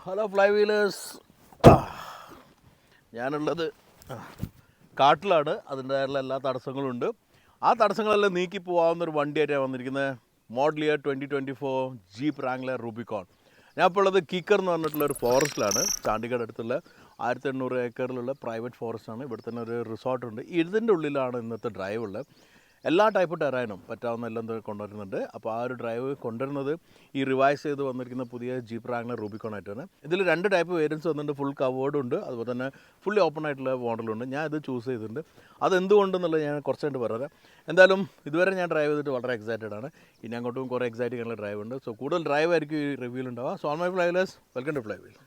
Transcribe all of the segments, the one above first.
Hello fly wheelers. ഞാനുള്ളത് കാട്ടിലാണ്. അതിൻ്റെതായുള്ള എല്ലാ തടസ്സങ്ങളുണ്ട്. ആ തടസ്സങ്ങളെല്ലാം നീക്കി പോകാവുന്നൊരു വണ്ടിയായിട്ടാണ് വന്നിരിക്കുന്നത്. Model year 2024 jeep Wrangler Rubicon. ഞാൻ ഇപ്പോൾ ഉള്ളത് കീക്കർ എന്ന് പറഞ്ഞിട്ടുള്ള ഒരു ഫോറസ്റ്റിലാണ്. ചാണ്ടിഗഡ് അടുത്തുള്ള 1800 ഏക്കറിലുള്ള പ്രൈവറ്റ് ഫോറസ്റ്റാണ്. ഇവിടെ തന്നെ ഒരു റിസോർട്ടുണ്ട്. ഇതിൻ്റെ ഉള്ളിലാണ് ഇന്നത്തെ ഡ്രൈവ് ഉള്ളത്. എല്ലാ ടൈപ്പ് ടെറൈനും പറ്റാവുന്ന എല്ലാം കൊണ്ടുവരുന്നുണ്ട്. അപ്പോൾ ആ ഒരു ഡ്രൈവ് കൊണ്ടുവരുന്നത് ഈ റിവൈസ് ചെയ്ത് വന്നിരിക്കുന്ന പുതിയ ജീപ്പ് റാംഗ്ലർ റൂബിക്കോൺ ആയിട്ടാണ്. ഇതിൽ 2 ടൈപ്പ് വേരിയൻസ് വന്നിട്ടുണ്ട്. ഫുൾ കവേർഡ് ഉണ്ട്, അതുപോലെ തന്നെ ഫുള്ളി ഓപ്പൺ ആയിട്ടുള്ള മോഡലുണ്ട്. ഞാൻ ഇത് ചൂസ് ചെയ്തിട്ടുണ്ട്. അതെന്തുകൊണ്ടെന്നുള്ളത് ഞാൻ കുറച്ചായിട്ട് പറയാം. എന്തായാലും ഇതുവരെ ഞാൻ ഡ്രൈവ് ചെയ്തിട്ട് വളരെ എക്സൈറ്റഡ് ആണ്. ഇനി അങ്ങോട്ടും കുറേ എക്സൈറ്റിംഗ് ആയിട്ടുള്ള ഡ്രൈവ് ഉണ്ട്. സോ കൂടുതൽ ഡ്രൈവ് ആയിരിക്കും ഈ റിവ്യൂവിൽ ഉണ്ടാവുക. So on my fly wheelers, welcome to fly wheel.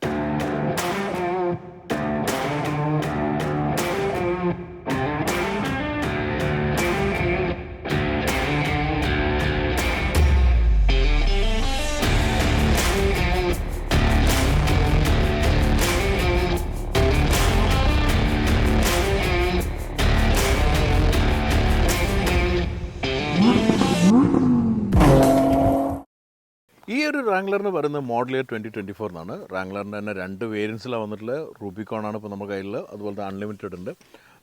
ഈ ഒരു റാംഗ്ലറിന് പറയുന്നത് മോഡൽ ഇയർ 2024 എന്നാണ്. റാംഗ്ലറിൻ്റെ തന്നെ 2 വേരിയൻസിലാണ് വന്നിട്ടുള്ളത്. റൂബിക്കോൺ ആണ് ഇപ്പോൾ നമ്മുടെ കയ്യിലുള്ളത്, അതുപോലെ തന്നെ അൺലിമിറ്റഡ് ഉണ്ട്.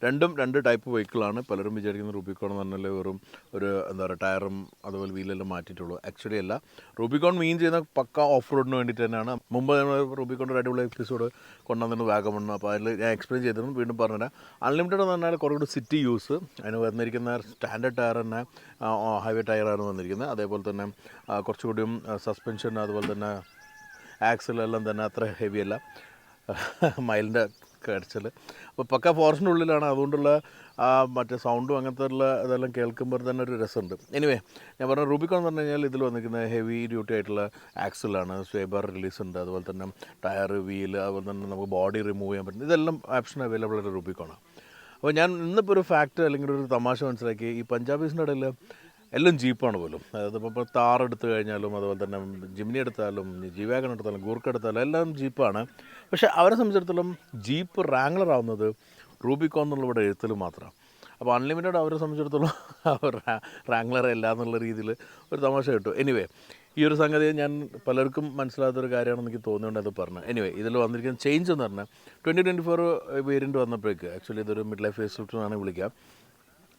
രണ്ടും 2 ടൈപ്പ് വെഹിക്കിളാണ്. പലരും വിചാരിക്കുന്ന റൂബിക്കോൺ എന്ന് പറഞ്ഞാൽ വെറും ഒരു എന്താ പറയുക ടയറും അതുപോലെ വീലെല്ലാം മാറ്റിയിട്ടുള്ളൂ. ആക്ച്വലി അല്ല. റൂബിക്കോൺ മീൻ ചെയ്യുന്ന പക്ക ഓഫ് റോഡിന് വേണ്ടിയിട്ട് തന്നെയാണ്. മുമ്പ് നമ്മൾ റൂബിക്കോണിൻ്റെ ഒരു അടിപൊളി എപ്പിസോഡ് കൊണ്ടുവന്നിട്ട് വാഗമൺ, അപ്പോൾ അതിൽ ഞാൻ എക്സ്പ്ലെയിൻ ചെയ്തിരുന്നു. വീണ്ടും പറഞ്ഞുതരാം. അൺലിമിറ്റഡ് എന്ന് പറഞ്ഞാൽ കുറേ കൂടി സിറ്റി യൂസ്. അതിന് വന്നിരിക്കുന്ന സ്റ്റാൻഡേർഡ് ടയർ തന്നെ ഹൈവേ ടയറാണ് വന്നിരിക്കുന്നത്. അതേപോലെ തന്നെ കുറച്ചുകൂടിയും സസ്പെൻഷൻ അതുപോലെ തന്നെ ആക്സിലെല്ലാം തന്നെ അത്ര ഹെവി അല്ല, മൈലിൻ്റെ കടിച്ചൽ. അപ്പോൾ പക്ക ഫോറസ്റ്റിൻ്റെ ഉള്ളിലാണ്. അതുകൊണ്ടുള്ള മറ്റേ സൗണ്ടും അങ്ങനത്തെ ഉള്ള ഇതെല്ലാം കേൾക്കുമ്പോൾ തന്നെ ഒരു രസമുണ്ട്. എനിവേ, ഞാൻ പറഞ്ഞ റൂബിക്കോൺ എന്ന് പറഞ്ഞു കഴിഞ്ഞാൽ ഇതിൽ വന്നിരിക്കുന്ന ഹെവി ഡ്യൂട്ടി ആയിട്ടുള്ള ആക്സിലാണ്, സ്വേബർ റിലീസ് ഉണ്ട്, അതുപോലെ തന്നെ ടയർ, വീല്, അതുപോലെ തന്നെ നമുക്ക് ബോഡി റിമൂവ് ചെയ്യാൻ പറ്റും. ഇതെല്ലാം ഓപ്ഷൻ അവൈലബിൾ ആയിട്ട് റൂബിക്കോണാണ്. അപ്പോൾ ഞാൻ ഇന്നിപ്പോൾ ഒരു ഫാക്റ്റ് അല്ലെങ്കിൽ ഒരു തമാശ മനസ്സിലാക്കി. ഈ പഞ്ചാബീസിൻ്റെ ഇടയിൽ എല്ലാം ജീപ്പാണ് പോലും. അതായത് ഇപ്പോൾ താർ എടുത്തു കഴിഞ്ഞാലും അതുപോലെ തന്നെ ജിംനി എടുത്താലും ജി വാഗൺ എടുത്താലും ഗൂർക്ക എടുത്താലും എല്ലാം ജീപ്പാണ്. പക്ഷേ അവരെ സംബന്ധിച്ചിടത്തോളം ജീപ്പ് റാംഗ്ലർ ആവുന്നത് റൂബിക്കോൺ എന്നുള്ള ഇവിടെ എഴുത്തിൽ മാത്രമാണ്. അപ്പോൾ അൺലിമിറ്റഡ് അവരെ സംബന്ധിച്ചിടത്തോളം അവർ റാംഗ്ലർ അല്ല എന്നുള്ള രീതിയിൽ ഒരു തമാശ കിട്ടും. എനിവേ, ഈ ഒരു സംഗതി ഞാൻ പലർക്കും മനസ്സിലാത്തൊരു കാര്യമാണെന്ന് എനിക്ക് തോന്നിയുകൊണ്ട് അത് പറഞ്ഞു. എനിവേ, ഇതിൽ വന്നിരിക്കുന്ന ചേഞ്ച് എന്ന് പറഞ്ഞാൽ 2024 വേരിയൻറ്റ് വന്നപ്പോഴേക്ക് ആക്ച്വലി ഇതൊരു മിഡ് ലൈഫ് ഫേസ് ലിഫ്റ്റ് എന്നാണ് വിളിക്കുക.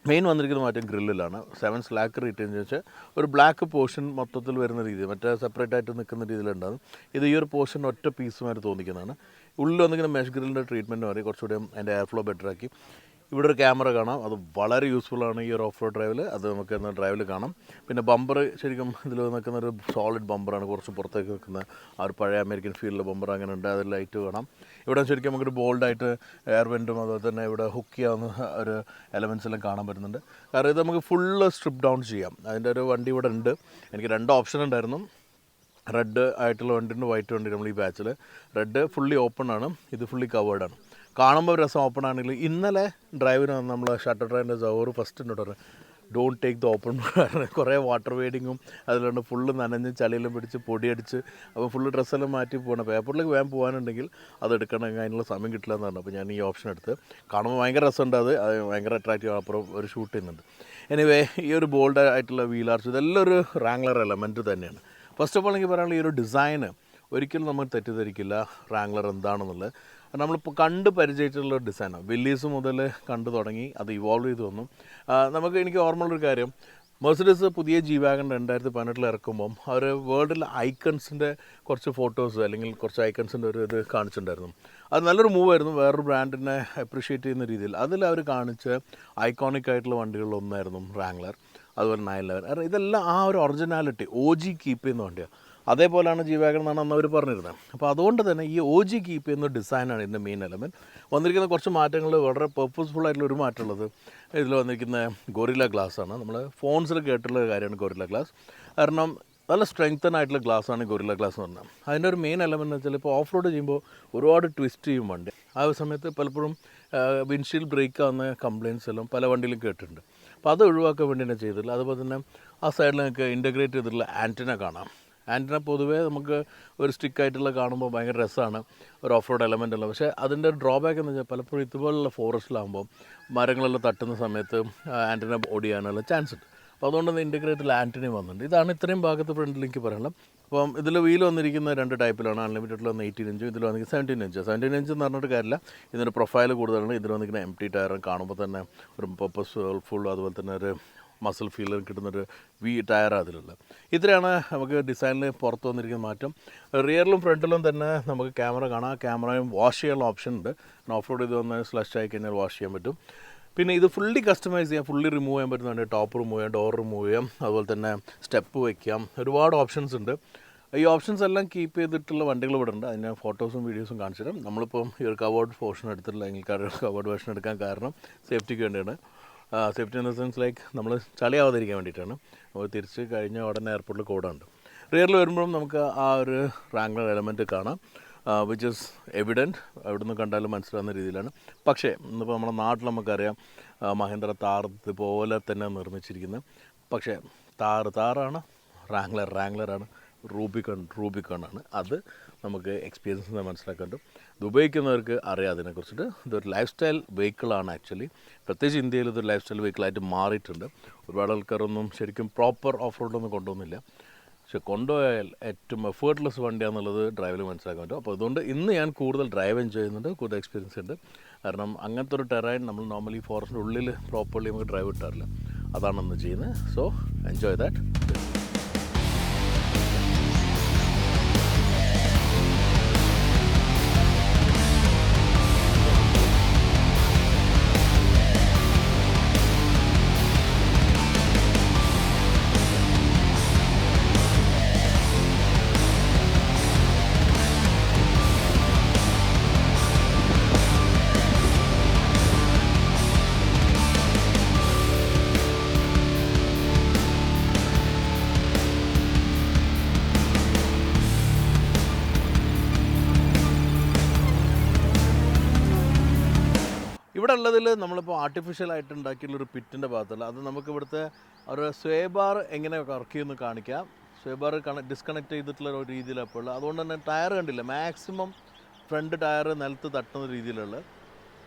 മെയിൻ വന്നിരിക്കുന്ന മാറ്റം ഗ്രില്ലിലാണ്. 7 സ്ലാക്ക് റീറ്റെയിൻ വെച്ചാൽ ഒരു ബ്ലാക്ക് പോർഷൻ മൊത്തത്തിൽ വരുന്ന രീതി, മറ്റേ സെപ്പറേറ്റ് ആയിട്ട് നിൽക്കുന്ന രീതിയിലുണ്ടാകും. ഇത് ഈ ഒരു പോർഷൻ ഒറ്റ പീസുമായിട്ട് തോന്നിക്കുന്നതാണ്. ഉള്ളിൽ വന്നിരിക്കുന്ന മെഷ് ഗ്രില്ലിൻ്റെ ട്രീറ്റ്മെൻറ്റ് മാറി കുറച്ചുകൂടി അതിൻ്റെ എയർ ഫ്ലോ ബെറ്ററാക്കി. ഇവിടെ ഒരു ക്യാമറ കാണാം, അത് വളരെ യൂസ്ഫുള്ളാണ് ഈ ഒരു ഓഫ് റോഡ് ഡ്രൈവിൽ. അത് നമുക്ക് എന്നാൽ ഡ്രൈവിൽ കാണാം. പിന്നെ ബമ്പർ ശരിക്കും ഇതിൽ നിൽക്കുന്ന ഒരു സോളിഡ് ബമ്പറാണ്, കുറച്ച് പുറത്തേക്ക് നിൽക്കുന്ന ആ ഒരു പഴയ അമേരിക്കൻ ഫീൽഡിലെ ബമ്പർ അങ്ങനെ ഉണ്ട്. അതിൽ ലൈറ്റ് കാണാം. ഇവിടെ ശരിക്കും നമുക്കൊരു ബോൾഡായിട്ട് എയർ വെൻറ്റും അതുപോലെ തന്നെ ഇവിടെ ഹുക്ക് ചെയ്യാവുന്ന ഒരു എലമെൻറ്റ്സ് എല്ലാം കാണാൻ പറ്റുന്നുണ്ട്. കാരണം ഇത് നമുക്ക് ഫുള്ള് സ്ട്രിപ്പ് ഡൗൺ ചെയ്യാം. അതിൻ്റെ ഒരു വണ്ടി ഇവിടെ ഉണ്ട്. എനിക്ക് 2 ഓപ്ഷൻ ഉണ്ടായിരുന്നു. റെഡ് ആയിട്ടുള്ള വണ്ടിയുണ്ട്, വൈറ്റ് വണ്ടി. നമ്മൾ ഈ ബാച്ചിൽ റെഡ് ഫുള്ളി ഓപ്പൺ ആണ്, ഇത് ഫുള്ളി കവേർഡാണ്. കാണുമ്പോൾ രസം ഓപ്പൺ ആണെങ്കിൽ. ഇന്നലെ ഡ്രൈവിന് നമ്മൾ ഷട്ടർ ഡ്രൈവിൻ്റെ ജവർ ഫസ്റ്റ് എന്നോട് പറഞ്ഞു ഡോണ്ട് ടേക്ക് ദ ഓപ്പൺ. കുറേ വാട്ടർ വെയ്ഡിങ്ങും അതിലുണ്ട്. ഫുള്ള് നനഞ്ഞ് ചളിയെല്ലാം പിടിച്ച് പൊടിയടിച്ച് അപ്പോൾ ഫുള്ള് ഡ്രസ്സെല്ലാം മാറ്റി പോകണം. പേപ്പറിലേക്ക് വേഗം പോകാനുണ്ടെങ്കിൽ അത് എടുക്കണമെങ്കിൽ അതിനുള്ള സമയം കിട്ടില്ല എന്ന് പറഞ്ഞു. അപ്പോൾ ഞാൻ ഈ ഓപ്ഷൻ എടുത്ത്. കാണുമ്പോൾ ഭയങ്കര രസമുണ്ട്. അത് ഭയങ്കര അട്രാക്റ്റീവ്. അപ്പുറം ഒരു ഷൂട്ട് ചെയ്യുന്നുണ്ട്. എനിവേ, ഈ ഒരു ബോൾഡ് ആയിട്ടുള്ള വീൽ ആർച്ച് ഇതെല്ലാം ഒരു റാംഗ്ലർ എലമെൻറ്റ് തന്നെയാണ്. ഫസ്റ്റ് ഓഫ് ഓൾ എനിക്ക് പറയാനുള്ള ഈ ഒരു ഡിസൈന് ഒരിക്കലും നമ്മൾ തെറ്റിദ്ധരിക്കില്ല റാംഗ്ലർ എന്താണെന്നുള്ളത്. നമ്മളിപ്പോൾ കണ്ട് പരിചയിച്ചിട്ടുള്ള ഡിസൈനാണ്. വില്ലീസ് മുതൽ കണ്ടു തുടങ്ങി അത് ഇവോൾവ് ചെയ്ത് വന്നു. എനിക്ക് ഓർമ്മയുള്ളൊരു കാര്യം, മെർസിഡീസ് പുതിയ ജി വാഗൺ 2018 ഇറക്കുമ്പം അവർ വേൾഡിൽ ഐക്കൺസിൻ്റെ കുറച്ച് ഫോട്ടോസ് അല്ലെങ്കിൽ കുറച്ച് ഐക്കൺസിൻ്റെ ഒരു ഇത് കാണിച്ചിട്ടുണ്ടായിരുന്നു. അത് നല്ലൊരു മൂവായിരുന്നു, വേറൊരു ബ്രാൻഡിനെ അപ്രിഷ്യേറ്റ് ചെയ്യുന്ന രീതിയിൽ. അതിൽ അവർ കാണിച്ച ഐക്കോണിക് ആയിട്ടുള്ള വണ്ടികളിലൊന്നായിരുന്നു റാംഗ്ലർ, അതുപോലെ 911. കാരണം ഇതെല്ലാം ആ ഒരു ഒറിജിനാലിറ്റി OG കീപ്പ് ചെയ്യുന്ന വണ്ടിയാണ്. അതേപോലെയാണ് ജി വാഗൺ എന്നാണ് അന്ന് അവർ പറഞ്ഞിരുന്നത്. അപ്പോൾ അതുകൊണ്ട് തന്നെ ഈ OG കീപ്പ് ചെയ്യുന്ന ഡിസൈനാണ് ഇതിൻ്റെ മെയിൻ എലമെൻറ്റ്. വന്നിരിക്കുന്ന കുറച്ച് മാറ്റങ്ങൾ വളരെ പർപ്പസ്ഫുൾ ആയിട്ടുള്ള ഒരു മാറ്റമുള്ളത് ഇതിൽ വന്നിരിക്കുന്ന ഗൊറില്ല ഗ്ലാസ്സാണ്. നമ്മൾ ഫോൺസിൽ കേട്ടുള്ള കാര്യമാണ് ഗൊറില്ല ഗ്ലാസ്. കാരണം നല്ല സ്ട്രെങ്തൻ ആയിട്ടുള്ള ഗ്ലാസ്സാണ് ഗൊറില്ല ഗ്ലാസ് എന്ന് പറഞ്ഞാൽ. അതിൻ്റെ ഒരു മെയിൻ എലമെൻ്റ് എന്ന് വെച്ചാൽ ഇപ്പോൾ ഓഫ് റോഡ് ചെയ്യുമ്പോൾ ഒരുപാട് ട്വിസ്റ്റ് ചെയ്യും വണ്ടി. ആ ഒരു സമയത്ത് പലപ്പോഴും വിൻഷീൽഡ് ബ്രേക്ക് ആവുന്ന കംപ്ലയിൻസ് എല്ലാം പല വണ്ടിയിലും കേട്ടിട്ടുണ്ട്. അപ്പോൾ അത് ഒഴിവാക്കാൻ വേണ്ടി തന്നെ ചെയ്തിട്ടില്ല. അതുപോലെ തന്നെ ആ സൈഡിൽ നിങ്ങൾക്ക് ഇൻ്റഗ്രേറ്റ് ചെയ്തിട്ടുള്ള ആൻറ്റിന കാണാം. ആൻറ്റിന പൊതുവേ നമുക്ക് ഒരു സ്റ്റിക്കായിട്ടുള്ള കാണുമ്പോൾ ഭയങ്കര രസമാണ്, ഒരു ഓഫ് റോഡ് എലമെൻ്റ് അല്ല. പക്ഷേ അതിൻ്റെ ഒരു ഡ്രോബാക്ക് എന്ന് വെച്ചാൽ പലപ്പോഴും ഇതുപോലുള്ള ഫോറസ്റ്റിലാകുമ്പോൾ മരങ്ങളെല്ലാം തട്ടുന്ന സമയത്ത് ആൻറ്റിന ഓടിയാനുള്ള ചാൻസ് ഉണ്ട്. അപ്പോൾ അതുകൊണ്ട് തന്നെ ഇൻറ്റഗ്രേറ്റഡ് ആൻറ്റിനി വന്നിട്ടുണ്ട്. ഇതാണ് ഇത്രയും ഭാഗത്ത് ഫ്രണ്ടിലേക്ക് പറയാനുള്ളത്. അപ്പം ഇതിൽ വീൽ വന്നിരിക്കുന്ന 2 ടൈപ്പിലാണ്. അൺലിമിറ്റഡിൽ വന്ന് 18 ഇഞ്ചും ഇതിൽ വന്നിരിക്കുന്നത് 17 ഇഞ്ച്. 17 ഇഞ്ച് എന്ന് പറഞ്ഞിട്ട് കാര്യമില്ല, ഇതിൻ്റെ പ്രൊഫൈൽ കൂടുതലാണ്. ഇതിൽ വന്നിരിക്കുന്ന എം ടി ടയർ കാണുമ്പോൾ തന്നെ ഒരു പർപ്പസ്ഫുൾ അതുപോലെ തന്നെ ഒരു മസിൽ ഫീൽ കിട്ടുന്നൊരു ടയറാണ് അതിലുള്ളത്. ഇത്രയാണ് നമുക്ക് ഡിസൈനിൽ പുറത്ത് വന്നിരിക്കുന്ന മാറ്റം. റിയറിലും ഫ്രണ്ടിലും തന്നെ നമുക്ക് ക്യാമറ കാണാം. ക്യാമറയും വാഷ് ചെയ്യാനുള്ള ഓപ്ഷൻ ഉണ്ട്. ഓഫ് റോഡ് ഇത് വന്ന് സ്ലഷ് ആയി കഴിഞ്ഞാൽ വാഷ് ചെയ്യാൻ പറ്റും. പിന്നെ ഇത് ഫുള്ളി കസ്റ്റമൈസ് ചെയ്യാം, ഫുള്ളി റിമൂവ് ചെയ്യാൻ പറ്റുന്നുണ്ട്. ടോപ്പ് റിമൂവ് ചെയ്യാം, ഡോർ റിമൂവ് ചെയ്യാം, അതുപോലെ തന്നെ സ്റ്റെപ്പ് വയ്ക്കാം. ഒരുപാട് ഓപ്ഷൻസ് ഉണ്ട്. ഈ ഓപ്ഷൻസ് എല്ലാം കീപ്പ് ചെയ്തിട്ടുള്ള വണ്ടികൾ ഇവിടെ ഉണ്ട്. അതിന് ഫോട്ടോസും വീഡിയോസും കാണിച്ചു തരാം. നമ്മളിപ്പം ഈ ഒരു കവേർഡ് പോർഷൻ എടുത്തിട്ടില്ല, എങ്കിൽ കവേർഡ് വേർഷൻ എടുക്കാൻ കാരണം സേഫ്റ്റിക്ക് വേണ്ടിയാണ്. Safety in the sense like നമ്മൾ ചളിയാവാതിരിക്കാൻ വേണ്ടിയിട്ടാണ്. അപ്പോൾ തിരിച്ച് കഴിഞ്ഞ ഉടനെ എയർപോർട്ടിൽ കോഡുണ്ട്. റിയറിൽ വരുമ്പോഴും നമുക്ക് ആ ഒരു റാംഗ്ലർ എലമെൻറ്റ് കാണാം, വിച്ച് ഇസ് എവിഡൻറ്റ്. എവിടെ നിന്ന് കണ്ടാലും മനസ്സിലാവുന്ന രീതിയിലാണ്. പക്ഷേ ഇന്നിപ്പോൾ നമ്മുടെ നാട്ടിൽ നമുക്കറിയാം മഹീന്ദ്ര താർ ഇതുപോലെ തന്നെ നിർമ്മിച്ചിരിക്കുന്നത്. പക്ഷേ താറാണ്, റാംഗ്ലറാണ്, റൂബിക്കോണാണ്. അത് നമുക്ക് എക്സ്പീരിയൻസ് മനസ്സിലാക്കാൻ പറ്റും. ഇത് ഉപയോഗിക്കുന്നവർക്ക് അറിയാം അതിനെക്കുറിച്ചിട്ട്. ഇതൊരു ലൈഫ് സ്റ്റൈൽ വെഹിക്കിളാണ് ആക്ച്വലി. പ്രത്യേകിച്ച് ഇന്ത്യയിൽ ഇതൊരു ലൈഫ് സ്റ്റൈൽ വെഹിക്കിളായിട്ട് മാറിയിട്ടുണ്ട്. ഒരുപാട് ആൾക്കാരൊന്നും ശരിക്കും പ്രോപ്പർ ഓഫ് റോഡൊന്നും കൊണ്ടുപോകുന്നില്ല. പക്ഷെ കൊണ്ടുപോയാൽ ഏറ്റവും എഫേർട്ട്ലെസ് വണ്ടിയാണെന്നുള്ളത് ഡ്രൈവിൽ മനസ്സിലാക്കാൻ പറ്റും. അപ്പോൾ അതുകൊണ്ട് ഇന്ന് ഞാൻ കൂടുതൽ ഡ്രൈവ് ചെയ്യുന്നുണ്ട്, കൂടുതൽ എക്സ്പീരിയൻസ് ഉണ്ട്. കാരണം അങ്ങനത്തെ ഒരു ടെറൈൻ നമ്മൾ നോർമലി ഫോറസ്റ്റിൻ്റെ ഉള്ളിൽ പ്രോപ്പർലി നമുക്ക് ഡ്രൈവ് കിട്ടാറില്ല. അതാണ് ഇന്ന് ചെയ്യുന്നത്. So enjoy that. ഇവിടെ ഉള്ളതിൽ നമ്മളിപ്പോൾ ആർട്ടിഫിഷ്യലായിട്ട് ഉണ്ടാക്കിയുള്ളൊരു പിറ്റിൻ്റെ ഭാഗത്തല്ല. അത് നമുക്ക് ഇവിടുത്തെ ഒരു സ്വേ ബാർ എങ്ങനെ വർക്ക് ചെയ്യുമെന്ന് കാണിക്കാം. സ്വേ ബാർ ഡിസ്കണക്ട് ചെയ്തിട്ടുള്ള ഒരു രീതിയിലാണ് ഇപ്പോൾ ഉള്ളത്. അതുകൊണ്ട് തന്നെ ടയർ കണ്ടില്ല, മാക്സിമം ഫ്രണ്ട് ടയർ നിലത്ത് തട്ടുന്ന രീതിയിലുള്ള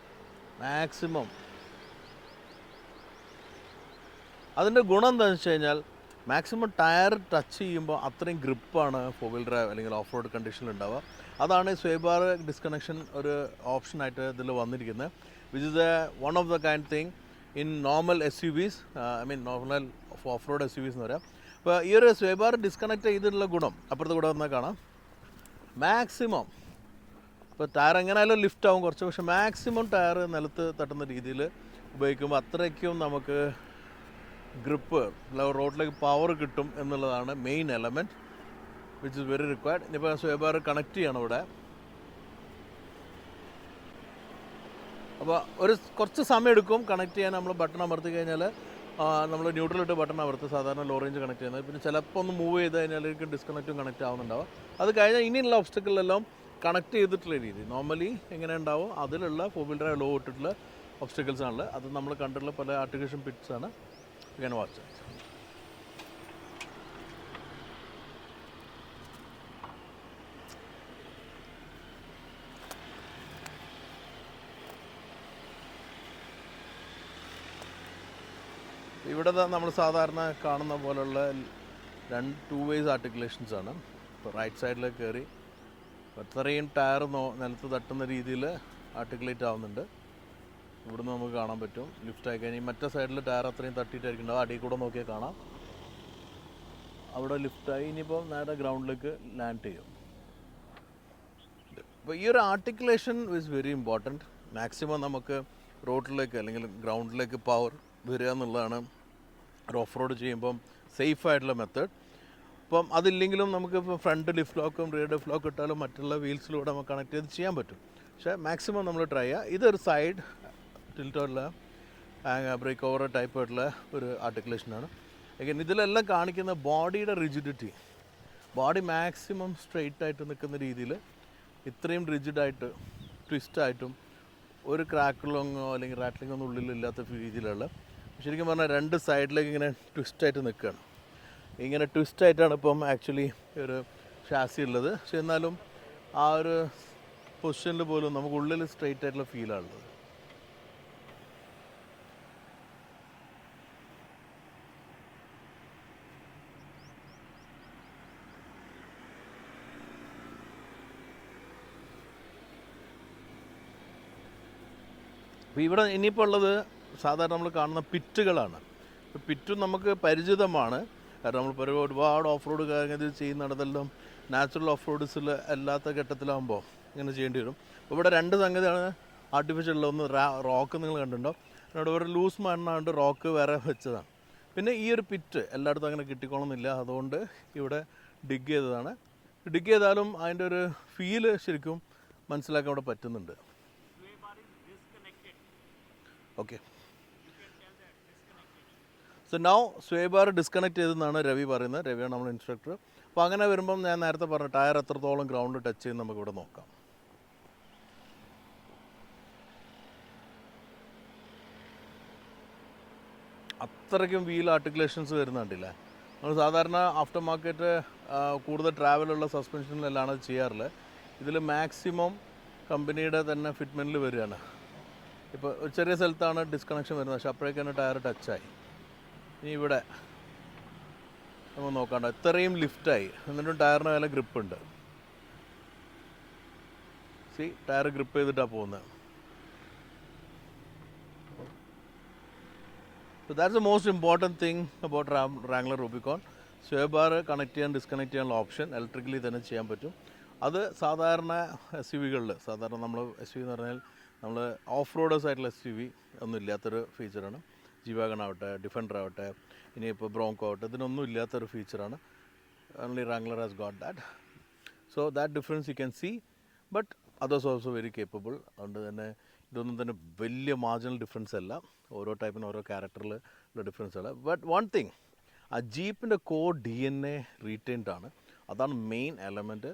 മാക്സിമം. അതിൻ്റെ ഗുണം എന്താണെന്ന് വെച്ച് കഴിഞ്ഞാൽ മാക്സിമം ടയർ ടച്ച് ചെയ്യുമ്പോൾ അത്രയും ഗ്രിപ്പാണ് ഫോർ വീൽ ഡ്രൈവ് അല്ലെങ്കിൽ ഓഫ് റോഡ് കണ്ടീഷനിൽ ഉണ്ടാവുക. അതാണ് സ്വേ ബാർ ഡിസ്കണക്ഷൻ ഒരു ഓപ്ഷനായിട്ട് ഇതിൽ വന്നിരിക്കുന്നത്. which is one of the kind thing in normal SUVs, I mean normal off-road SUVs എന്ന് പറയാം. അപ്പോൾ ഈ ഒരു സ്വേ ബാർ ഡിസ്കണക്ട് ചെയ്തിട്ടുള്ള ഗുണം അപ്പുറത്ത് കൂടെ വന്നാൽ കാണാം. മാക്സിമം ഇപ്പോൾ ടയർ എങ്ങനെയായാലും ലിഫ്റ്റ് ആവും കുറച്ച്, പക്ഷേ മാക്സിമം ടയർ നിലത്ത് തട്ടുന്ന രീതിയിൽ ഉപയോഗിക്കുമ്പോൾ അത്രയ്ക്കും നമുക്ക് ഗ്രിപ്പ് റോഡിലേക്ക് പവർ കിട്ടും എന്നുള്ളതാണ് main element, which is very required. ഇനിയിപ്പോൾ സ്വേ ബാർ കണക്ട് ചെയ്യണം ഇവിടെ. അപ്പോൾ കുറച്ച് സമയം എടുക്കും കണക്ട് ചെയ്യാൻ. നമ്മൾ ബട്ടൺ അമർത്തി കഴിഞ്ഞാൽ നമ്മൾ ന്യൂട്രൽ ഇട്ട് ബട്ടൺ അമർത്ത് സാധാരണ ലോ റേഞ്ച് കണക്ട് ചെയ്യുന്നത്. പിന്നെ ചിലപ്പോൾ ഒന്ന് മൂവ് ചെയ്ത് കഴിഞ്ഞാൽ ഡിസ്കണക്റ്റും കണക്റ്റ് ആവുന്നുണ്ടാവും. അത് കഴിഞ്ഞാൽ ഇനിയുള്ള ഒബ്സ്റ്റക്കിളെല്ലാം കണക്ട് ചെയ്തിട്ടുള്ള രീതി നോർമലി എങ്ങനെ ഉണ്ടാവും അതിലുള്ള ഫോർ വീൽ ഡ്രൈവ് ലോ ഇട്ടിട്ടുള്ള ഒബ്സ്റ്റക്കിൾസ് ആണല്ലോ. അത് നമ്മൾ കണ്ടിട്ടുള്ള പല ആർട്ടിഫിഷ്യൽ പിറ്റ്സാണ്. ഇങ്ങനെ വാച്ച് ഇവിടെ നമ്മൾ സാധാരണ കാണുന്ന പോലുള്ള 2 ways ആർട്ടിക്കുലേഷൻസ് ആണ്. ഇപ്പോൾ റൈറ്റ് സൈഡിൽ കയറി അത്രയും ടയർ നിലത്ത് തട്ടുന്ന രീതിയിൽ ആർട്ടിക്കുലേറ്റ് ആവുന്നുണ്ട്. ഇവിടുന്ന് നമുക്ക് കാണാൻ പറ്റും. ലിഫ്റ്റ് ആയി കഴിഞ്ഞാൽ മറ്റേ സൈഡിൽ ടയർ അത്രയും തട്ടിയിട്ടായിരിക്കും അടിയിൽ കൂടെ നോക്കിയാൽ കാണാം. അവിടെ ലിഫ്റ്റായി ഇനിയിപ്പോൾ നേരെ ഗ്രൗണ്ടിലേക്ക് ലാൻഡ് ചെയ്യും. അപ്പോൾ ഈ ഒരു articulation is very important. Maximum നമുക്ക് റോഡിലേക്ക് അല്ലെങ്കിൽ ഗ്രൗണ്ടിലേക്ക് പവർ വരിക എന്നുള്ളതാണ് ഒരു ഓഫ് റോഡ് ചെയ്യുമ്പം സേഫായിട്ടുള്ള മെത്തേഡ്. അപ്പം അതില്ലെങ്കിലും നമുക്കിപ്പോൾ ഫ്രണ്ട് ലിഫ്റ്റ് ലോക്കും റിയർ ലിഫ്റ്റ് ലോക്ക് ഇട്ടാലും മറ്റുള്ള വീൽസിലൂടെ നമുക്ക് കണക്ട് ചെയ്ത് ചെയ്യാൻ പറ്റും. പക്ഷേ മാക്സിമം നമ്മൾ ട്രൈ ചെയ്യുക. ഇതൊരു സൈഡ് ടിൽറ്റുള്ള ബ്രേക്ക് ഓവർ ടൈപ്പ് ആയിട്ടുള്ള ഒരു ആർട്ടിക്കുലേഷനാണ്. again ഇതിലെല്ലാം കാണിക്കുന്ന ബോഡിയുടെ റിജിഡിറ്റി. ബോഡി മാക്സിമം സ്ട്രെയിറ്റ് ആയിട്ട് നിൽക്കുന്ന രീതിയിൽ ഇത്രയും റിജിഡായിട്ട് ട്വിസ്റ്റായിട്ടും ഒരു ക്രാക്കിളൊങ്ങോ അല്ലെങ്കിൽ റാറ്റ്ലിങ്ങോ ഒന്നും ഉള്ളിലില്ലാത്ത രീതിയിലുള്ള ശരിക്കും പറഞ്ഞാൽ 2 സൈഡിലേക്ക് ഇങ്ങനെ ട്വിസ്റ്റായിട്ട് നിൽക്കുകയാണ്. ഇങ്ങനെ ട്വിസ്റ്റായിട്ടാണ് ഇപ്പം ആക്ച്വലി ഒരു ഷാസി ഉള്ളത്. പക്ഷെ എന്നാലും ആ ഒരു പൊസിഷനിൽ പോലും നമുക്ക് ഉള്ളിൽ സ്ട്രെയിറ്റ് ആയിട്ടുള്ള ഫീലാണുള്ളത്. അപ്പോൾ ഇവിടെ ഇനിയിപ്പോൾ ഉള്ളത് സാധാരണ നമ്മൾ കാണുന്ന പിറ്റുകളാണ്. പിറ്റും നമുക്ക് പരിചിതമാണ്, കാരണം നമ്മളിപ്പോൾ ഒരുപാട് ഓഫ് റോഡ് കാര്യങ്ങൾ ചെയ്യുന്നിടത്തെല്ലാം നാച്ചുറൽ ഓഫ് റോഡ്സിൽ അല്ലാത്ത ഘട്ടത്തിലാകുമ്പോൾ ഇങ്ങനെ ചെയ്യേണ്ടി വരും. അപ്പോൾ ഇവിടെ രണ്ട് സംഗതിയാണ് ആർട്ടിഫിഷ്യൽ. ഒന്ന് റോക്ക് നിങ്ങൾ കണ്ടിട്ടുണ്ടോ, അവിടെ ഒരു ലൂസ് മണ്ണാണ്ട് റോക്ക് വേറെ വെച്ചതാണ്. പിന്നെ ഈ ഒരു പിറ്റ് എല്ലായിടത്തും അങ്ങനെ കിട്ടിക്കോണമെന്നില്ല, അതുകൊണ്ട് ഇവിടെ ഡിഗ് ചെയ്തതാണ്. ഡിഗ് ചെയ്താലും അതിൻ്റെ ഒരു ഫീല് ശരിക്കും മനസ്സിലാക്കാൻ ഇവിടെ പറ്റുന്നുണ്ട്. Okay, so now sway bar disconnect ചെയ്തെന്നാണ് രവി പറയുന്നത്. രവിയാണ് നമ്മുടെ ഇൻസ്ട്രക്ടർ. അപ്പോൾ അങ്ങനെ വരുമ്പം ഞാൻ നേരത്തെ പറഞ്ഞ ടയർ എത്രത്തോളം ഗ്രൗണ്ട് ടച്ച് ചെയ്യുന്ന നമുക്കിവിടെ നോക്കാം. അത്രയ്ക്കും വീൽ ആർട്ടിക്കുലേഷൻസ് വരുന്നുണ്ടില്ലേ. നമ്മൾ സാധാരണ ആഫ്റ്റർ മാർക്കറ്റ് കൂടുതൽ ട്രാവലുള്ള സസ്പെൻഷനിലെല്ലാം അത് ചെയ്യാറുള്ളത്. ഇതിൽ മാക്സിമം കമ്പനിയുടെ തന്നെ ഫിറ്റ്മെൻറ്റിൽ വരികയാണ്. ഇപ്പോൾ ഒരു ചെറിയ സ്ഥലത്താണ് ഡിസ്കണക്ഷൻ വരുന്നത്, പക്ഷേ അപ്പോഴേക്കാണ് ടയർ ടച്ചായി. ഇനി ഇവിടെ നമ്മൾ നോക്കാണ്ട് ഇത്രയും ലിഫ്റ്റായി, എന്നിട്ടും ടയറിന് വില ഗ്രിപ്പുണ്ട്. ടയർ ഗ്രിപ്പ് ചെയ്തിട്ടാണ് പോകുന്നത്. So that's the most important thing about Wrangler Rubicon. Sway bar connect ചെയ്യാൻ ഡിസ്കണക്ട് ചെയ്യാനുള്ള ഓപ്ഷൻ ഇലക്ട്രിക്കലി തന്നെ ചെയ്യാൻ പറ്റും. അത് സാധാരണ എസ് യു വികളിൽ, സാധാരണ നമ്മൾ എസ് യു വി എന്ന് പറഞ്ഞാൽ നമ്മൾ ഓഫ് റോഡേഴ്സ് ആയിട്ടുള്ള എസ് യു വി ഒന്നും ഇല്ലാത്തൊരു ഫീച്ചറാണ്. G-Wagon ആവട്ടെ, ഡിഫൻഡർ ആവട്ടെ, ഇനിയിപ്പോൾ ബ്രോങ്കോ ആവട്ടെ, ഇതിനൊന്നും ഇല്ലാത്തൊരു ഫീച്ചറാണ്. Only Wrangler has got that. So that difference you can see, but others also very capable. അതുകൊണ്ട് തന്നെ ഇതൊന്നും തന്നെ വലിയ മാർജിനൽ ഡിഫറൻസ് അല്ല, ഓരോ ടൈപ്പിന് ഓരോ ക്യാരക്ടറിൽ ഉള്ള ഡിഫറൻസ് അല്ല. ബട്ട് വൺ തിങ്, ആ ജീപ്പിൻ്റെ കോർ DNA റീറ്റെയിൻഡ് ആണ്. അതാണ് മെയിൻ എലമെൻറ്റ്.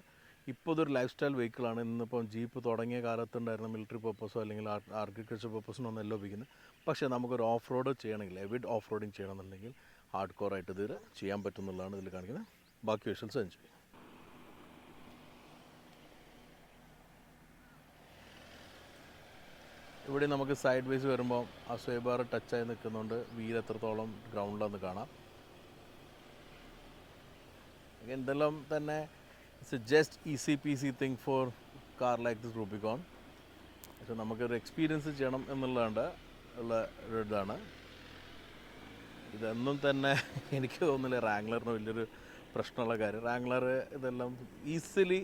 ഇപ്പോൾ ഇതൊരു ലൈഫ് സ്റ്റൈൽ വെഹിക്കിളാണ്. ഇന്നിപ്പം ജീപ്പ് തുടങ്ങിയ കാലത്തുണ്ടായിരുന്ന മിലിറ്ററി പർപ്പസോ അല്ലെങ്കിൽ ആർക്കിടെക്ചർ പർപ്പസിനോ ഒന്നല്ല ഉപയോഗിക്കുന്നത്. പക്ഷേ നമുക്കൊരു ഓഫ് റോഡ് ചെയ്യണമെങ്കിൽ, എവിഡ് ഓഫ് റോഡിങ് ചെയ്യണമെന്നുണ്ടെങ്കിൽ ഹാർഡ് കോറായിട്ട് ഇതിൽ ചെയ്യാൻ പറ്റുന്നുള്ളതാണ് ഇതിൽ കാണിക്കുന്നത്. ബാക്കി വിഷ്വൽസ് എൻജോയ്. ഇവിടെ നമുക്ക് സൈഡ് വേസ് വരുമ്പോൾ ആ സ്വേ ബാർ ടച്ചായി നിൽക്കുന്നുണ്ട്. വീൽ എത്രത്തോളം ഗ്രൗണ്ടിലെന്ന് കാണാം. എന്തെല്ലാം തന്നെ it's A just easy peasy thing for car like this Rubicon. പക്ഷെ നമുക്കൊരു എക്സ്പീരിയൻസ് ചെയ്യണം എന്നുള്ളതുകൊണ്ട് ഉള്ള ഒരു ഇതാണ്. ഇതൊന്നും തന്നെ എനിക്ക് തോന്നുന്നില്ല റാംഗ്ലറിന് വലിയൊരു പ്രശ്നമുള്ള കാര്യം. റാംഗ്ലർ ഇതെല്ലാം ഈസിലി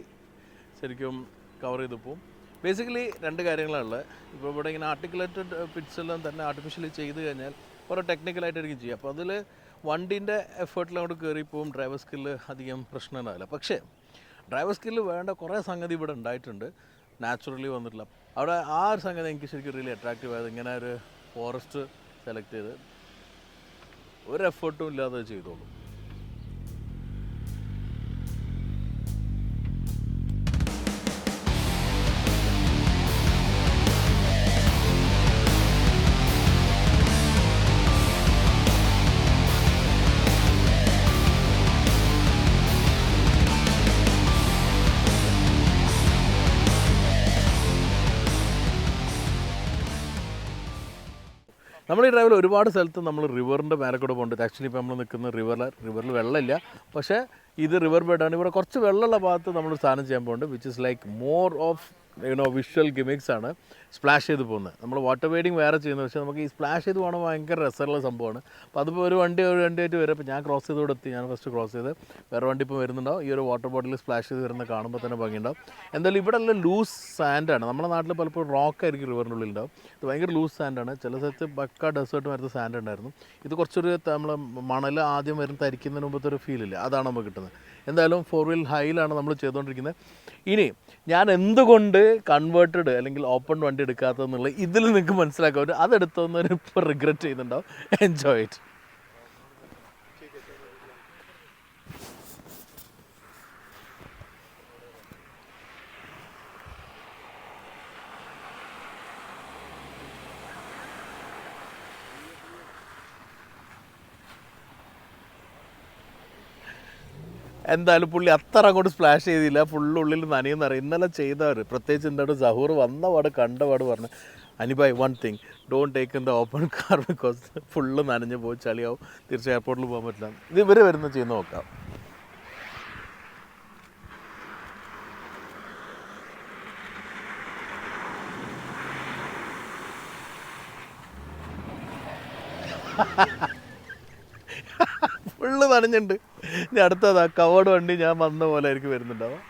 ശരിക്കും കവർ ചെയ്ത് പോവും. ബേസിക്കലി രണ്ട് കാര്യങ്ങളുള്ളത്. ഇപ്പോൾ ഇവിടെ ഇങ്ങനെ ആർട്ടിക്കുലേറ്റഡ് പിറ്റ്സ് എല്ലാം തന്നെ ആർട്ടിഫിഷ്യലി ചെയ്ത് കഴിഞ്ഞാൽ കുറേ ടെക്നിക്കലായിട്ടായിരിക്കും ചെയ്യുക. അപ്പോൾ അതിൽ വണ്ടീൻ്റെ എഫേർട്ടിൽ അങ്ങോട്ട് കയറിപ്പോവും. ഡ്രൈവർ സ്കില്ല് അധികം പ്രശ്നമുണ്ടാവില്ല. പക്ഷേ ഡ്രൈവർ സ്കില്ല് വേണ്ട കുറേ സംഗതി ഇവിടെ ഉണ്ടായിട്ടുണ്ട്, നാച്ചുറലി വന്നിട്ടില്ല. അവിടെ ആ ഒരു സംഗതി എനിക്ക് ശരിക്കും റിയലി അട്രാക്റ്റീവ് ആയത്. ഇങ്ങനെ ഒരു ഫോറസ്റ്റ് സെലക്ട് ചെയ്ത് ഒരു എഫേർട്ടും ഇല്ലാതെ ചെയ്തോളൂ. നമ്മൾ ഈ ഡ്രൈവിൽ ഒരുപാട് സ്ഥലത്ത് നമ്മൾ റിവറിൻ്റെ മേലെ കൂടെ പോകുന്നുണ്ട്. ആക്ച്വലി ഇപ്പോൾ നമ്മൾ നിൽക്കുന്ന റിവറിൽ വെള്ളമില്ല, പക്ഷേ ഇത് റിവർ ബെഡാണ്. ഇവിടെ കുറച്ച് വെള്ളമുള്ള ഭാഗത്ത് നമ്മൾ സാധനം ചെയ്യാൻ പോകുന്നുണ്ട്, which is like more of visual gimmicks ആണ്. സ്പ്ലാഷ് ചെയ്ത് പോകുന്നത് നമ്മൾ വാട്ടർ വെയ്ഡിങ് വേറെ ചെയ്യുന്നത്, പക്ഷേ നമുക്ക് ഈ സ്പ്ലാഷ് ചെയ്ത് പോകണം ഭയങ്കര രസമുള്ള സംഭവമാണ്. അപ്പോൾ അതിപ്പോൾ ഒരു വണ്ടിയായിട്ട് വരും. അപ്പോൾ ഞാൻ ക്രോസ് ചെയ്തോടെ എത്തി, ഞാൻ ഫസ്റ്റ് ക്രോസ് ചെയ്ത് വേറെ വണ്ടി ഇപ്പോൾ വരുന്നുണ്ടാവും. ഈ ഒരു വാട്ടർ ബോട്ടിൽ സ്പ്ലാഷ് ചെയ്ത് വരുന്ന കാണുമ്പോൾ തന്നെ ഭംഗിയുണ്ടാവും. എന്തായാലും ഇവിടെ എല്ലാം ലൂസ് സാൻഡാണ്. നമ്മുടെ നാട്ടിൽ പലപ്പോഴും റോക്കായിരിക്കും റിവറിൻ്റെ ഉള്ളിൽ ഉണ്ടാവും. ഇത് ഭയങ്കര ലൂസ് സാൻഡാണ്. ചില സ്ഥലത്ത് പക്ക ഡെസേർട്ട് വരുന്ന സാൻഡ് ഉണ്ടായിരുന്നു. ഇത് കുറച്ചൊരു നമ്മൾ മണൽ ആദ്യം വരുന്ന തരിക്കുന്നതിന് മുമ്പത്തെ ഒരു ഫീലില്ല, അതാണ് നമുക്ക് കിട്ടുന്നത്. എന്തായാലും 4 വീൽ ഹൈയിലാണ് നമ്മൾ ചെയ്തുകൊണ്ടിരിക്കുന്നത്. ഇനി ഞാൻ എന്തുകൊണ്ട് കൺവേർട്ടഡ് അല്ലെങ്കിൽ ഓപ്പൺ വണ്ടി എടുക്കാത്തതെന്നുള്ളത് ഇതിൽ നിങ്ങൾക്ക് മനസ്സിലാക്കാൻ പറ്റും. അതെടുത്തൊന്നും ഇപ്പോൾ റിഗ്രറ്റ് ചെയ്യുന്നുണ്ടാവും. Enjoy it. എന്തായാലും പുള്ളി അത്ര അങ്ങോട്ട് സ്പ്ലാഷ് ചെയ്തില്ല, ഫുള്ളുള്ളിൽ നനയെന്നറിയാം. ഇന്നലെ ചെയ്തവർ പ്രത്യേകിച്ച് എന്താണ് സഹൂർ വന്നപാട് കണ്ടപാട് പറഞ്ഞു, അനിബായ് one thing, don't take in the open car because full നനഞ്ഞ് പോയി ചളിയാവും, തിരിച്ച് എയർപോർട്ടിൽ പോകാൻ പറ്റില്ല. ഇത് ഇവർ വരുന്ന ചെയ്യുന്ന നോക്കാം. ഫുള്ള് നനഞ്ഞുണ്ട്. ഇനി അടുത്തതാ കവേർഡ് വണ്ടി ഞാൻ വന്ന പോലെ ആയിരിക്കും വരുന്നുണ്ടാവുക.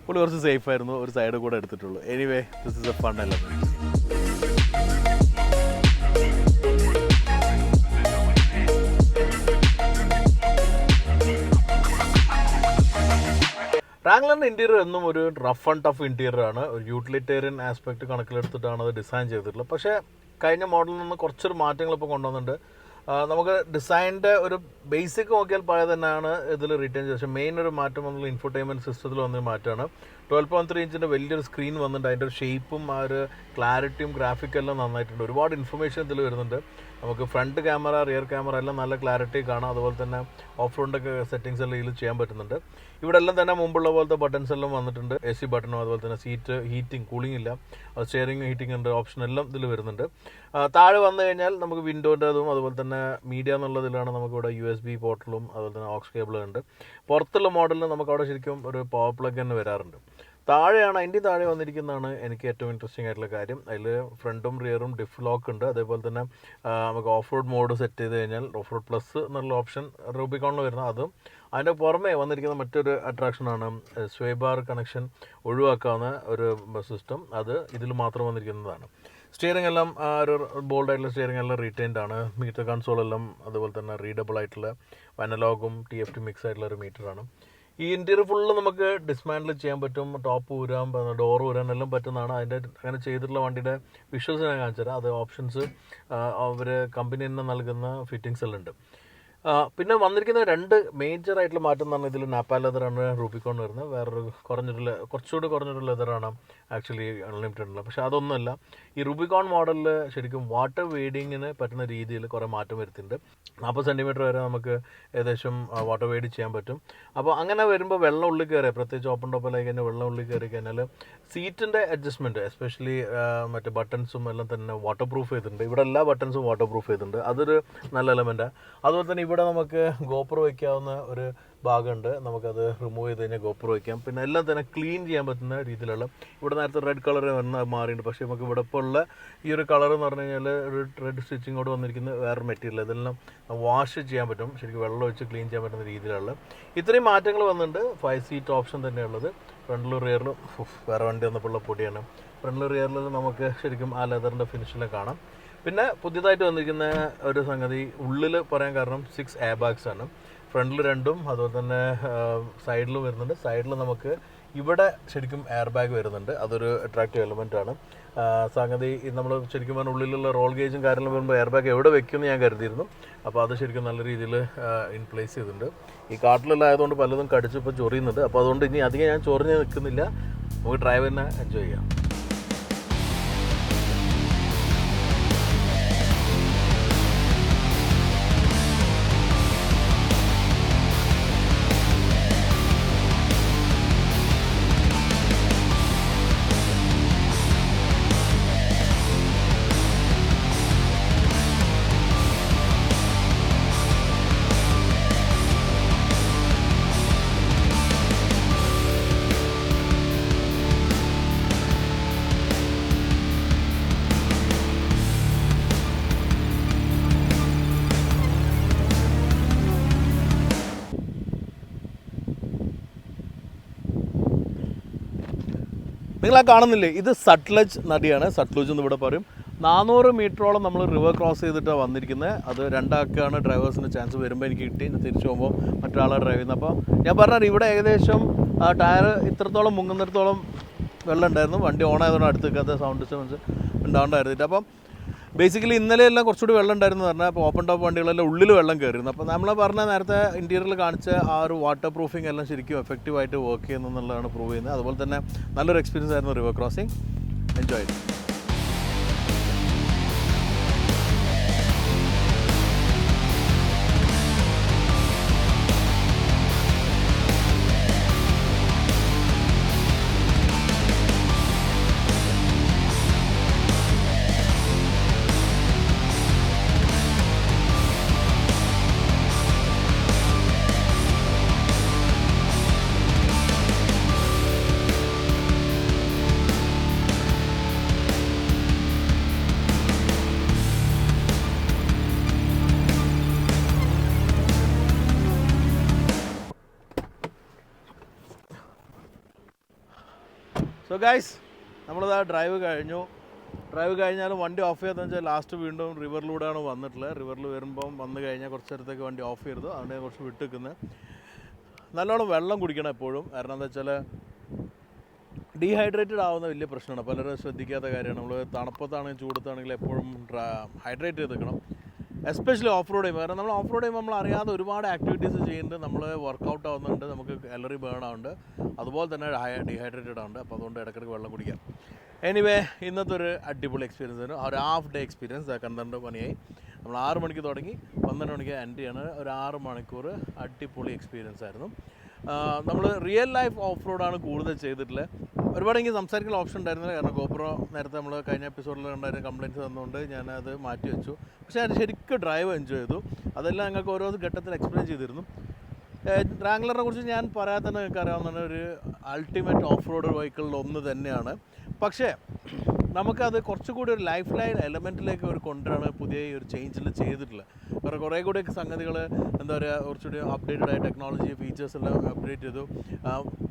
പുള്ളി കുറച്ച് സേഫ് ആയിരുന്നു, ഒരു സൈഡ് കൂടെ എടുത്തിട്ടുള്ളൂ. Anyway this is A fun element. റാംഗ്ലറിൻ്റെ interior എന്നും ഒരു റഫ് ആൻഡ് ടഫ് ഇൻറ്റീരിയർ ആണ്. ഒരു യൂട്ടിലിറ്റേറിയൻ ആസ്പെക്ട് കണക്കിലെടുത്തിട്ടാണ് അത് ഡിസൈൻ ചെയ്തിട്ടുള്ളത്. പക്ഷേ കഴിഞ്ഞ മോഡലിൽ നിന്ന് കുറച്ചൊരു മാറ്റങ്ങൾ ഇപ്പോൾ കൊണ്ടുവന്നിട്ടുണ്ട്. നമുക്ക് ഡിസൈനിൻ്റെ ഒരു ബേസിക് നോക്കിയാൽ പഴയ തന്നെയാണ് ഇതിൽ റിട്ടേൺ ചെയ്തത്. പക്ഷേ മെയിൻ ഒരു മാറ്റം വന്നുള്ള ഇൻഫോർടൈൻമെൻറ്റ് സിസ്റ്റത്തിൽ വന്നൊരു മാറ്റമാണ്. 12.3 ഇഞ്ചിൻ്റെ വലിയൊരു സ്ക്രീൻ വന്നിട്ടുണ്ട്. അതിൻ്റെ ഒരു ഷേപ്പും ആ ഒരു ക്ലാരിറ്റിയും ഗ്രാഫിക്കെല്ലാം നന്നായിട്ടുണ്ട്. ഒരുപാട് ഇൻഫർമേഷൻ ഇതിൽ വരുന്നുണ്ട്. നമുക്ക് ഫ്രണ്ട് ക്യാമറ, റിയർ ക്യാമറ എല്ലാം നല്ല ക്ലാരിറ്റി കാണാം. അതുപോലെ തന്നെ ഓഫ് റോഡൊക്കെ സെറ്റിങ്സ് എല്ലാം ഇതിൽ ചെയ്യാൻ പറ്റുന്നുണ്ട്. ഇവിടെ എല്ലാം തന്നെ മുമ്പുള്ള പോലത്തെ ബട്ടൺസ് എല്ലാം വന്നിട്ടുണ്ട്. AC ബട്ടണും അതുപോലെ തന്നെ സീറ്റ് ഹീറ്റിംഗ്, കൂളിംഗ് ഇല്ല, സ്റ്റിയറിംഗ് ഹീറ്റിംഗ് ഉണ്ട്, ഓപ്ഷൻ എല്ലാം ഇതിൽ വരുന്നുണ്ട്. താഴെ വന്നു കഴിഞ്ഞാൽ നമുക്ക് വിൻഡോൻ്റെതും അതുപോലെ തന്നെ മീഡിയ എന്നുള്ളതിലാണ് നമുക്കിവിടെ USB പോർട്ടലും അതുപോലെ തന്നെ ഓക്സ് കേബിളും ഉണ്ട്. പുറത്തുള്ള മോഡലിൽ നമുക്കവിടെ ശരിക്കും ഒരു പവർ പ്ലഗ് തന്നെ വരാറുണ്ട്. താഴെയാണ്, അതിൻ്റെ താഴെ വന്നിരിക്കുന്നതാണ് എനിക്ക് ഏറ്റവും ഇൻട്രസ്റ്റിംഗ് ആയിട്ടുള്ള കാര്യം. അതിൽ ഫ്രണ്ടും റിയറും ഡിഫ് ലോക്ക് ഉണ്ട്. അതേപോലെ തന്നെ നമുക്ക് ഓഫ് റോഡ് മോഡ് സെറ്റ് ചെയ്ത് കഴിഞ്ഞാൽ ഓഫ് റോഡ് പ്ലസ് എന്നുള്ള ഓപ്ഷൻ റൂബിക്കോണിൽ വരുന്നത്. അതും അതിൻ്റെ പുറമെ വന്നിരിക്കുന്ന മറ്റൊരു അട്രാക്ഷനാണ് സ്വേ ബാർ കണക്ഷൻ ഒഴിവാക്കാവുന്ന ഒരു സിസ്റ്റം. അത് ഇതിൽ മാത്രം വന്നിരിക്കുന്നതാണ്. സ്റ്റിയറിംഗ് എല്ലാം ഒരു ബോൾഡ് ആയിട്ടുള്ള സ്റ്റിയറിംഗ് എല്ലാം റീറ്റെയിൻഡ് ആണ്. മീറ്റർ കൺസോളെല്ലാം അതുപോലെ തന്നെ റീഡബിൾ ആയിട്ടുള്ള അനലോഗും TFT മിക്സ് ആയിട്ടുള്ള ഒരു മീറ്ററാണ്. ഈ ഇൻറ്റീരിയർ ഫുള്ള് നമുക്ക് ഡിസ്മാൻഡിൽ ചെയ്യാൻ പറ്റും. ടോപ്പ് ഊരാൻ, ഡോർ ഊരാൻ എല്ലാം പറ്റുന്നതാണ്. അതിൻ്റെ അങ്ങനെ ചെയ്തിട്ടുള്ള വണ്ടിയുടെ വിഷ്വൽസ് ഞാൻ കാണിച്ചു തരാം. അത് ഓപ്ഷൻസ് അവർ കമ്പനി തന്നെ നൽകുന്ന ഫിറ്റിങ്സ് എല്ലാം ഉണ്ട്. പിന്നെ വന്നിരിക്കുന്ന രണ്ട് മേജർ ആയിട്ടുള്ള മാറ്റം എന്ന് പറഞ്ഞാൽ ഇതിൽ നാപ്പ ലെതറാണ് റൂബിക്കോൺ വരുന്നത്. വേറൊരു കുറച്ചുകൂടി കുറഞ്ഞൊരു ലെതറാണ് ആക്ച്വലി അൺലിമിറ്റഡ് ഉള്ളത്. പക്ഷേ അതൊന്നുമല്ല. ഈ റൂബിക്കോൺ മോഡലിൽ ശരിക്കും വാട്ടർ വെയ്ഡിങ്ങിന് പറ്റുന്ന രീതിയിൽ കുറേ മാറ്റം വരുത്തിയിട്ടുണ്ട്. 40 സെൻറ്റിമീറ്റർ വരെ നമുക്ക് ഏകദേശം വാട്ടർ വെയ്ഡ് ചെയ്യാൻ പറ്റും. അപ്പോൾ അങ്ങനെ വരുമ്പോൾ വെള്ളം ഉള്ളിൽ കയറി, പ്രത്യേകിച്ച് ഓപ്പൺ ടോപ്പിലായി കഴിഞ്ഞാൽ വെള്ളം ഉള്ളിൽ കയറി കഴിഞ്ഞാൽ സീറ്റിൻ്റെ അഡ്ജസ്റ്റ്മെൻറ്റ്, എസ്പെഷ്യലി മറ്റേ ബട്ടൺസും എല്ലാം തന്നെ വാട്ടർ പ്രൂഫ് ചെയ്തിട്ടുണ്ട്. ഇവിടെ എല്ലാ ബട്ടൺസും വാട്ടർ പ്രൂഫ് ചെയ്തിട്ടുണ്ട്. അതൊരു നല്ല എലമെൻറ്റാണ്. അതുപോലെ തന്നെ ഇവിടെ നമുക്ക് ഗോപ്രോ വയ്ക്കാവുന്ന ഒരു ഭാഗമുണ്ട്. നമുക്കത് റിമൂവ് ചെയ്ത് കഴിഞ്ഞാൽ ഗോപ്രോ വയ്ക്കാം. പിന്നെ എല്ലാം തന്നെ ക്ലീൻ ചെയ്യാൻ പറ്റുന്ന രീതിയിലുള്ള, ഇവിടെ നേരത്തെ റെഡ് കളർ വന്ന് മാറിയിട്ടുണ്ട്. പക്ഷേ നമുക്ക് ഇവിടെ ഇപ്പോൾ ഉള്ള ഈ ഒരു കളർ എന്ന് പറഞ്ഞു കഴിഞ്ഞാൽ ഒരു റെഡ് സ്റ്റിച്ചിങ്ങോട് വന്നിരിക്കുന്ന വേറെ മെറ്റീരിയൽ. ഇതെല്ലാം വാഷ് ചെയ്യാൻ പറ്റും, ശരിക്കും വെള്ളം ഒഴിച്ച് ക്ലീൻ ചെയ്യാൻ പറ്റുന്ന രീതിയിലുള്ള ഇത്രയും മാറ്റങ്ങൾ വന്നിട്ടുണ്ട്. 5 സീറ്റ് ഓപ്ഷൻ തന്നെയുള്ളത്. ഫ്രണ്ടിലും റിയറിലും വേറെ വണ്ടി വന്നപ്പോഴുള്ള പൊടിയാണ്. ഫ്രണ്ടിലും റിയറിലും നമുക്ക് ശരിക്കും ആ ലെതറിൻ്റെ ഫിനിഷെല്ലാം കാണാം. പിന്നെ പുതിയതായിട്ട് വന്നിരിക്കുന്ന ഒരു സംഗതി ഉള്ളിൽ പറയാൻ കാരണം 6 എയർ ബാഗ്സ് ആണ്. ഫ്രണ്ടിൽ 2ഉം അതുപോലെ തന്നെ സൈഡിലും വരുന്നുണ്ട്. സൈഡിൽ നമുക്ക് ഇവിടെ ശരിക്കും എയർ ബാഗ് വരുന്നുണ്ട്. അതൊരു അട്രാക്റ്റീവ് എലമെൻ്റ് ആണ്. സംഗതി നമ്മൾ ശരിക്കും പറഞ്ഞാൽ ഉള്ളിലുള്ള റോൾ ഗേജും കാര്യങ്ങളും വരുമ്പോൾ എയർ ബാഗ് എവിടെ വെക്കുമെന്ന് ഞാൻ കരുതിയിരുന്നു. അപ്പോൾ അത് ശരിക്കും നല്ല രീതിയിൽ ഇൻ പ്ലേസ് ചെയ്തിട്ടുണ്ട്. ഈ കാട്ടിലെല്ലാം ആയതുകൊണ്ട് പലതും കടിച്ച് ഇപ്പോൾ ചൊറിയുന്നുണ്ട്. അപ്പോൾ അതുകൊണ്ട് ഇനി അധികം ഞാൻ ചൊറിഞ്ഞ് നിൽക്കുന്നില്ല. നമുക്ക് ഡ്രൈവറിനെ എൻജോയ് ചെയ്യാം. നിങ്ങൾ ആ കാണുന്നില്ലേ, ഇത് സട്ലജ് നദിയാണ്. സട്ലജ് എന്ന് ഇവിടെ പറയും. 400 മീറ്ററോളം നമ്മൾ റിവർ ക്രോസ് ചെയ്തിട്ടാണ് വന്നിരിക്കുന്നത്. അത് രണ്ടാൾക്കാണ് ഡ്രൈവേഴ്സിന് ചാൻസ് വരുമ്പോൾ എനിക്ക് കിട്ടി. തിരിച്ചു പോകുമ്പോൾ മറ്റൊരാളെ ഡ്രൈവ് ചെയ്യുന്നത്. അപ്പോൾ ഞാൻ പറഞ്ഞാൽ ഇവിടെ ഏകദേശം ടയർ ഇത്രത്തോളം മുങ്ങുന്നിടത്തോളം വെള്ളം ഉണ്ടായിരുന്നു. വണ്ടി ഓൺ ആയതുകൊണ്ട് അടുത്ത് നിൽക്കാത്ത സൗണ്ട് ഡിസ്റ്റർബൻസ് ഉണ്ടാവേണ്ടായിരുന്നിട്ട്. അപ്പം ബേസിക്കലി ഇന്നലെയെല്ലാം കുറച്ചുകൂടി വെള്ളം ഉണ്ടായിരുന്നു പറഞ്ഞാൽ. അപ്പോൾ ഓപ്പൺ ടോപ്പ് വണ്ടികളെല്ലാം ഉള്ളിൽ വെള്ളം കയറിയിരുന്നു. അപ്പോൾ നമ്മൾ പറഞ്ഞ നേരത്തെ ഇൻറ്റീരിയറിൽ കാണിച്ച ആ ഒരു വാട്ടർ പ്രൂഫിംഗ് എല്ലാം ശരിക്കും എഫക്റ്റീവായിട്ട് വർക്ക് ചെയ്യുന്നു എന്നുള്ളതാണ് പ്രൂവ് ചെയ്യുന്നത്. അതുപോലെ തന്നെ നല്ലൊരു എക്സ്പീരിയൻസ് ആയിരുന്നു റിവർ ക്രോസിംഗ്. എൻജോയ് ചെയ്തു. സോ ഗൈസ് നമ്മളിതാ ഡ്രൈവ് കഴിഞ്ഞാലും വണ്ടി ഓഫ് ചെയ്യാതെന്ന് വെച്ചാൽ ലാസ്റ്റ് വീണ്ടും റിവറിലൂടെയാണ് വന്നിട്ടുള്ളത്. റിവറിൽ വരുമ്പം വന്നു കഴിഞ്ഞാൽ കുറച്ച് നേരത്തേക്ക് വണ്ടി ഓഫ് ചെയ്തു, അതുകൊണ്ട് കുറച്ച് വിട്ടിരിക്കുന്നത്. നല്ലോണം വെള്ളം കുടിക്കണം എപ്പോഴും. കാരണം എന്താ വെച്ചാൽ ഡീഹൈഡ്രേറ്റഡ് ആവുന്ന വലിയ പ്രശ്നമാണ്, പലരും ശ്രദ്ധിക്കാത്ത കാര്യമാണ്. നമ്മൾ തണുപ്പത്താണെങ്കിലും ചൂടത്താണെങ്കിലും എപ്പോഴും ഹൈഡ്രേറ്റ് ചെയ്ത് നിൽക്കണം, എസ്പെഷ്യലി ഓഫ് റോഡ് ചെയ്യുമ്പോൾ. കാരണം നമ്മൾ ഓഫ് റോഡ് ചെയ്യുമ്പോൾ നമ്മൾ അറിയാതെ ഒരുപാട് ആക്ടിവിറ്റീസ് ചെയ്യുന്നുണ്ട്, നമ്മൾ വർക്കൗട്ട് ആവുന്നുണ്ട്, നമുക്ക് കാലറി ബേൺ ആവുന്നുണ്ട്, അതുപോലെ തന്നെ ഡീഹൈഡ്രേറ്റഡ് ആവുന്നുണ്ട്. അപ്പോൾ അതുകൊണ്ട് ഇടയ്ക്കിടയ്ക്ക് വെള്ളം കുടിക്കാം. എനിവേ ഇന്നത്തെ ഒരു അടിപൊളി എക്സ്പീരിയൻസ് ആയിരുന്നു. ഒരു ഹാഫ് ഡേ എക്സ്പീരിയൻസ്. 12 മണിയായി, നമ്മൾ 6 മണിക്ക് തുടങ്ങി 12 മണിക്ക് എൻഡ് ചെയ്യാണ്. ഒരു 6 മണിക്കൂർ അടിപൊളി എക്സ്പീരിയൻസ് ആയിരുന്നു. നമ്മൾ റിയൽ ലൈഫ് ഓഫ് റോഡാണ് കൂടുതൽ ചെയ്തിട്ടുള്ളത്. ഒരുപാട് എനിക്ക് സംസാരിക്കുന്ന ഓപ്ഷൻ ഉണ്ടായിരുന്നില്ല, കാരണം ഗോപ്രോ നേരത്തെ നമ്മൾ കഴിഞ്ഞ എപ്പിസോഡിൽ ഉണ്ടായിരുന്ന കംപ്ലയിൻറ്റ്സ് തന്നുകൊണ്ട് ഞാനത് മാറ്റി വെച്ചു. പക്ഷേ അത് ശരിക്കും ഡ്രൈവ് എൻജോയ് ചെയ്തു. അതെല്ലാം ഞങ്ങൾക്ക് ഓരോ ഘട്ടത്തിൽ എക്സ്പ്ലെയിൻ ചെയ്തിരുന്നു. റാംഗ്ലറിനെ കുറിച്ച് ഞാൻ പറയാതെ തന്നെ നിങ്ങൾക്ക് അറിയാവുന്ന ഒരു അൾട്ടിമേറ്റ് ഓഫ് റോഡ് വെഹിക്കിളിൽ ഒന്ന് തന്നെയാണ്. പക്ഷേ നമുക്കത് കുറച്ചുകൂടി ഒരു ലൈഫ് ലൈൻ എലമെൻറ്റിലേക്ക് ഒരു കൊണ്ടുവരാണ് പുതിയ ഒരു ചേഞ്ചിൽ ചെയ്തിട്ടുള്ളത്. കാരണം കുറേ കൂടി സംഗതികൾ എന്താ പറയുക, കുറച്ചുകൂടി അപ്ഡേറ്റഡ് ആയ ടെക്നോളജി ഫീച്ചേഴ്സ് എല്ലാം അപ്ഡേറ്റ് ചെയ്തു.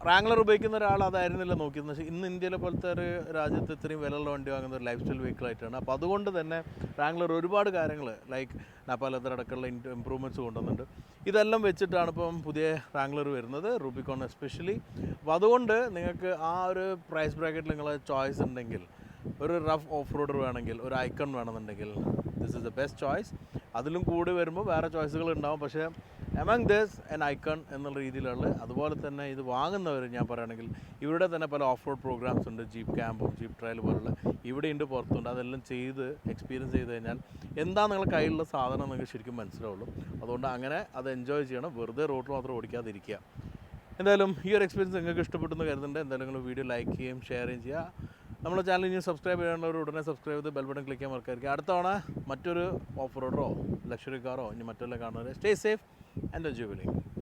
റാംഗ്ലർ ഉപയോഗിക്കുന്ന ഒരാൾ അതായിരുന്നില്ല നോക്കിയത്. പക്ഷേ ഇന്ന് ഇന്ത്യയിലെ പോലത്തെ ഒരു രാജ്യത്ത് ഇത്രയും വിലയുള്ള വണ്ടി വാങ്ങുന്ന ഒരു ലൈഫ് സ്റ്റൈൽ വെഹിക്കിളായിട്ടാണ്. അപ്പോൾ അതുകൊണ്ട് തന്നെ റാംഗ്ലർ ഒരുപാട് കാര്യങ്ങൾ ലൈക്ക് നാപ്പാലത്തടക്കമുള്ള ഇമ്പ്രൂവ്മെൻറ്റ്സ് കൊണ്ടുവന്നിട്ടുണ്ട്. ഇതെല്ലാം വെച്ചിട്ടാണ് ഇപ്പം പുതിയ റാംഗ്ലർ വരുന്നത്, റൂബിക്കോൺ എസ്പെഷ്യലി. അപ്പോൾ അതുകൊണ്ട് നിങ്ങൾക്ക് ആ ഒരു പ്രൈസ് ബ്രാക്കറ്റിൽ നിങ്ങളെ ചോയ്സ് ഉണ്ടെങ്കിൽ, ഒരു റഫ് ഓഫ് റോഡർ വേണമെങ്കിൽ, ഒരു ഐക്കൺ വേണമെന്നുണ്ടെങ്കിൽ, this is the best choice. അതിലും കൂടി വരുമ്പോൾ വേറെ ചോയ്സുകൾ ഉണ്ടാവും, പക്ഷേ എമംഗ് ദിസ് എൻ ഐക്കൺ എന്നുള്ള രീതിയിലുള്ള. അതുപോലെ തന്നെ ഇത് വാങ്ങുന്നവർ ഞാൻ പറയുകയാണെങ്കിൽ ഇവരുടെ തന്നെ പല ഓഫ് റോഡ് പ്രോഗ്രാംസ് ഉണ്ട്, ജീപ്പ് ക്യാമ്പും ജീപ്പ് ട്രയൽ പോലുള്ള ഇവിടെയുണ്ട്, പുറത്തുണ്ട്. അതെല്ലാം ചെയ്ത് എക്സ്പീരിയൻസ് ചെയ്ത് കഴിഞ്ഞാൽ എന്താ നിങ്ങളുടെ കയ്യിലുള്ള സാധനം നിങ്ങൾക്ക് ശരിക്കും മനസ്സിലാവുള്ളൂ. അതുകൊണ്ട് അങ്ങനെ അത് എൻജോയ് ചെയ്യണം, വെറുതെ റോഡിൽ മാത്രം ഓടിക്കാതിരിക്കുക. എന്തായാലും ഈ ഒരു എക്സ്പീരിയൻസ് നിങ്ങൾക്ക് ഇഷ്ടപ്പെട്ടെന്ന് കരുതുന്നുണ്ട്. എന്തായാലും നിങ്ങൾ വീഡിയോ ലൈക്ക് ചെയ്യുകയും ഷെയർ ചെയ്യുകയും ചെയ്യുക. നമ്മുടെ ചാനൽ ഇനി സബ്സ്ക്രൈബ് ചെയ്യാനുള്ളവർ ഉടനെ സബ്സ്ക്രൈബ് ചെയ്ത് ബെൽ ബട്ടൺ ക്ലിക്ക് ചെയ്യാൻ മറക്കാതിരിക്കുക. അടുത്ത തവണ മറ്റൊരു ഓഫ് റോഡറോ ലക്ഷറി കാറോ ഇനി മറ്റെല്ലാം കാണുന്നത്. Stay safe and enjoy.